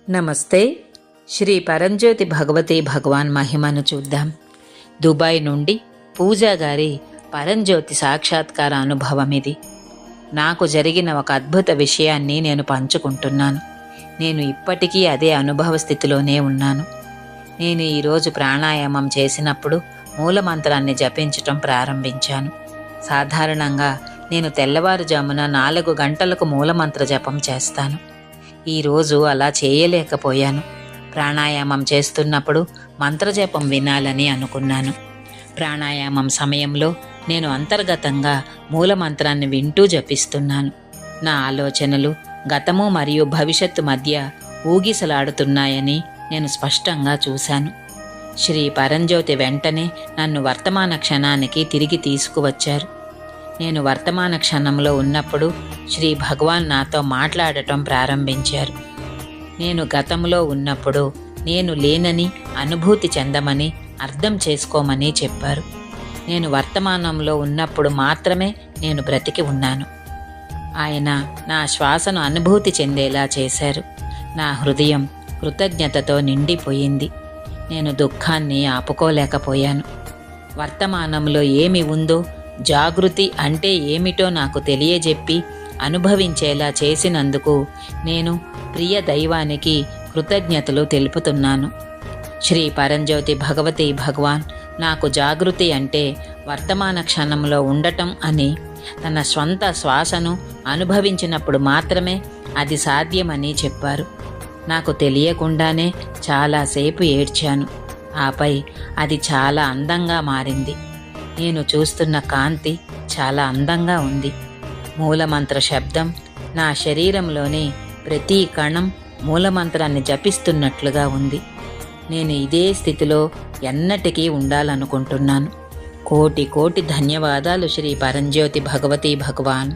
నమస్తే. శ్రీ పరంజ్యోతి భగవతి భగవాన్ మహిమను చూద్దాం. దుబాయ్ నుండి పూజా గారి పరంజ్యోతి సాక్షాత్కార అనుభవం ఇది. నాకు జరిగిన ఒక అద్భుత విషయాన్ని నేను పంచుకుంటున్నాను. నేను ఇప్పటికీ అదే అనుభవ స్థితిలోనే ఉన్నాను. నేను ఈరోజు ప్రాణాయామం చేసినప్పుడు మూలమంత్రాన్ని జపించటం ప్రారంభించాను. సాధారణంగా నేను తెల్లవారుజామున 4 గంటలకు మూలమంత్ర జపం చేస్తాను. ఈరోజు అలా చేయలేకపోయాను. ప్రాణాయామం చేస్తున్నప్పుడు మంత్రజపం వినాలని అనుకున్నాను. ప్రాణాయామం సమయంలో నేను అంతర్గతంగా మూలమంత్రాన్ని వింటూ జపిస్తున్నాను. నా ఆలోచనలు గతము మరియు భవిష్యత్తు మధ్య ఊగిసలాడుతున్నాయని నేను స్పష్టంగా చూశాను. శ్రీ పరంజ్యోతి వెంటనే నన్ను వర్తమాన క్షణానికి తిరిగి తీసుకువచ్చారు. నేను వర్తమాన క్షణంలో ఉన్నప్పుడు శ్రీ భగవాన్ నాతో మాట్లాడటం ప్రారంభించారు. నేను గతంలో ఉన్నప్పుడు నేను లేనని అనుభూతి చెందమని అర్థం చేసుకోమని చెప్పారు. నేను వర్తమానంలో ఉన్నప్పుడు మాత్రమే నేను బ్రతికి ఉన్నాను. ఆయన నా శ్వాసను అనుభూతి చెందేలా చేశారు. నా హృదయం కృతజ్ఞతతో నిండిపోయింది. నేను దుఃఖాన్ని ఆపుకోలేకపోయాను. వర్తమానంలో ఏమి ఉందో, జాగృతి అంటే ఏమిటో నాకు తెలియజెప్పి అనుభవించేలా చేసినందుకు నేను ప్రియ దైవానికి కృతజ్ఞతలు తెలుపుతున్నాను. శ్రీ పరంజ్యోతి భగవతి భగవాన్ నాకు జాగృతి అంటే వర్తమాన క్షణంలో ఉండటం అని, తన స్వంత శ్వాసను అనుభవించినప్పుడు మాత్రమే అది సాధ్యమని చెప్పారు. నాకు తెలియకుండానే చాలాసేపు ఏడ్చాను. ఆపై అది చాలా అందంగా మారింది. నేను చూస్తున్న కాంతి చాలా అందంగా ఉంది. మూలమంత్ర శబ్దం నా శరీరంలోని ప్రతి కణం మూలమంత్రాన్ని జపిస్తున్నట్లుగా ఉంది. నేను ఇదే స్థితిలో ఎన్నటికీ ఉండాలనుకుంటున్నాను. కోటి కోటి ధన్యవాదాలు శ్రీ పరంజ్యోతి భగవతి భగవాన్.